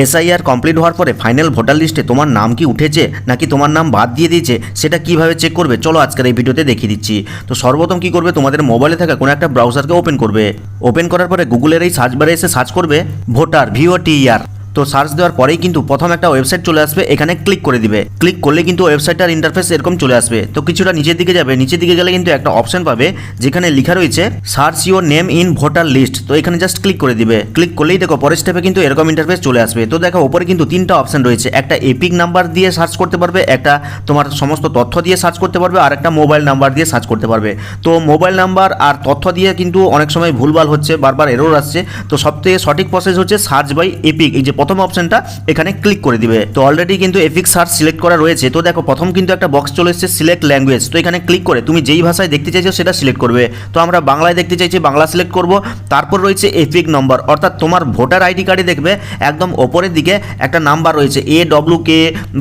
SIR complete হওয়ার পরে final voter লিস্টে তোমার নাম কি উঠেছে নাকি তোমার নাম বাদ দিয়ে দিয়েছে সেটা কিভাবে চেক করবে চলো আজকের এই ভিডিওতে দেখিয়ে দিচ্ছি। তো সর্বপ্রথম কি করবে, তোমাদের মোবাইলে থাকা কোনো একটা ব্রাউজারকে ওপেন করবে। ওপেন করার পরে গুগলের এই সার্চ বারে এসে সার্চ করবে ভোটার VOTER। তো সার্চ দেওয়ার পরেই কিন্তু প্রথম একটা ওয়েবসাইট চলে আসবে, এখানে ক্লিক করে দিবে। ক্লিক করলে কিন্তু ওয়েবসাইটটার ইন্টারফেস এরকম চলে আসবে। তো কিছুটা নিচের দিকে যাবে, নিচের দিকে গেলে কিন্তু একটা অপশন পাবে যেখানে লেখা রয়েছে search your name in voter list. তো এখানে জাস্ট ক্লিক করে দিবে। ক্লিক করলেই দেখো পরের স্টেপে কিন্তু এরকম ইন্টারফেস চলে আসবে। তো দেখো উপরে কিন্তু তিনটা অপশন রয়েছে, একটা এপিক নাম্বার দিয়ে সার্চ করতে পারবে, একটা তোমার সমস্ত তথ্য দিয়ে সার্চ করতে পারবে, আর একটা মোবাইল নাম্বার দিয়ে সার্চ করতে পারবে। তো মোবাইল নাম্বার আর তথ্য দিয়ে কিন্তু অনেক সময় ভুলভাল হচ্ছে, বারবার এরর আসছে। তো সবথেকে সঠিক প্রসেস হচ্ছে সার্চ বাই এপিক, এই যে প্রথম অপশনটা এখানে ক্লিক করে দিবে। তো অলরেডি কিন্তু এপিক সার্চ সিলেক্ট করা রয়েছে। তো দেখো প্রথম কিন্তু একটা বক্স চলে এসেছে সিলেক্ট ল্যাঙ্গুয়েজ। তো এখানে ক্লিক করে তুমি যেই ভাষায় দেখতে চাইছো সেটা সিলেক্ট করবে। তো আমরা বাংলায় দেখতে চাইছি, বাংলা সিলেক্ট করব। তারপর রয়েছে এপিক নম্বর, অর্থাৎ তোমার ভোটার আইডি কার্ডে দেখবে একদম ওপরের দিকে একটা নাম্বার রয়েছে AWK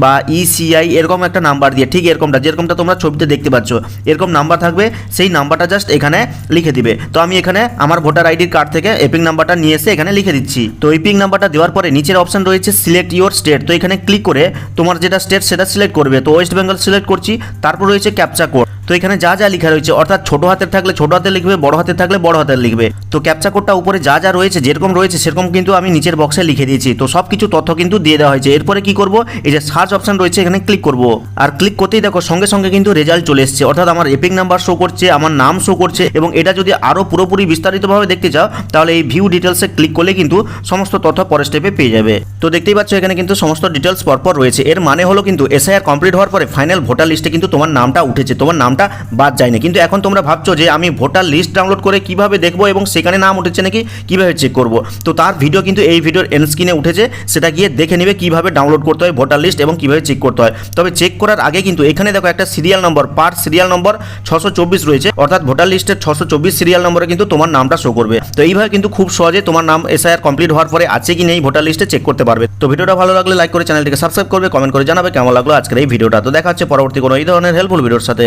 বা ECI এরকম একটা নাম্বার দিয়ে, ঠিক এরকমটা যেরকমটা তোমরা ছবিতে দেখতে পাচ্ছ এরকম নাম্বার থাকবে। সেই নাম্বারটা জাস্ট এখানে লিখে দিবে। তো আমি এখানে আমার ভোটার আইডির কার্ড থেকে এপিক নাম্বারটা নিয়ে এসে এখানে লিখে দিচ্ছি। তো এপিক নাম্বারটা দেওয়ার পরে নিচের অপশন রয়েছে সিলেক্ট ইওর স্টেট। তো এখানে ক্লিক করে তোমার যেটা স্টেট সেটা সিলেক্ট করবে। তো ওয়েস্ট বেঙ্গল সিলেক্ট করছি। তারপর রয়েছে ক্যাপচা কোড। তো এখানে যা যা লেখা রয়েছে, অর্থাৎ ছোট হাতের থাকলে ছোট হাতে লিখবে, বড় হাতের থাকলে বড় হাতের লিখবে। তো ক্যাপচা কোডটা উপরে যা যা রয়েছে যেরকম রয়েছে সেরকম কিন্তু আমি নিচের বক্সে লিখে দিয়েছি। তো সব কিছু তথ্য কিন্তু দিয়ে দেওয়া হয়েছে। এরপরে কি করব, এই যে সার্চ অপশন রয়েছে এখানে ক্লিক করব। আর ক্লিক করতেই দেখো সঙ্গে সঙ্গে কিন্তু রেজাল্ট চলে এসেছে, অর্থাৎ আমার এপিক নাম্বার শো করছে, আমার নাম শো করছে। এবং এটা যদি আরও পুরোপুরি বিস্তারিতভাবে দেখতে চাও তাহলে এই ভিউ ডিটেলসে ক্লিক করলে কিন্তু সমস্ত তথ্য পরের স্টেপে পেয়ে যাবে। তো দেখতেই পাচ্ছ এখানে কিন্তু সমস্ত ডিটেলস পরপর রয়েছে। এর মানে হলো কিন্তু এসআইআর কমপ্লিট হওয়ার পরে ফাইনাল ভোটার লিস্টে কিন্তু তোমার নামটা উঠেছে, তোমার নামটা বাদ যায়নি। কিন্তু এখন তোমরা ভাবছো যে আমি ভোটার লিস্ট ডাউনলোড করে কিভাবে দেখবো এবং সেখানে নাম উঠেছে নাকি কিভাবে চেক করব। তো তার ভিডিও কিন্তু এই ভিডিওর এন্ড স্ক্রিনে উঠেছে, সেটা গিয়ে দেখে নেবে কিভাবে ডাউনলোড করতে হয় ভোটার লিস্ট এবং কিভাবে চেক করতে হয়। তবে চেক করার আগে কিন্তু এখানে দেখো একটা serial number, part serial number 624 রয়েছে, অর্থাৎ ভোটার লিস্টের 624 সিরিয়াল নম্বরে কিন্তু তোমার নামটা শো করবে। তো এইভাবে কিন্তু খুব সহজে তোমার নাম এসআইআর কমপ্লিট হওয়ার পরে আছে কি নেই ভোটার লিস্টে চেক করতে পারবে। তো ভিডিওটা ভালো লাগলে লাইক করে চ্যানেলটিকে সাবস্ক্রাইব করবে, কমেন্ট করে জানাবে কেমন লাগলো আজকের এই ভিডিওটা। তো দেখা হচ্ছে পরবর্তী কোনো এই ধরনের হেল্পফুল ভিডিওর সাথে।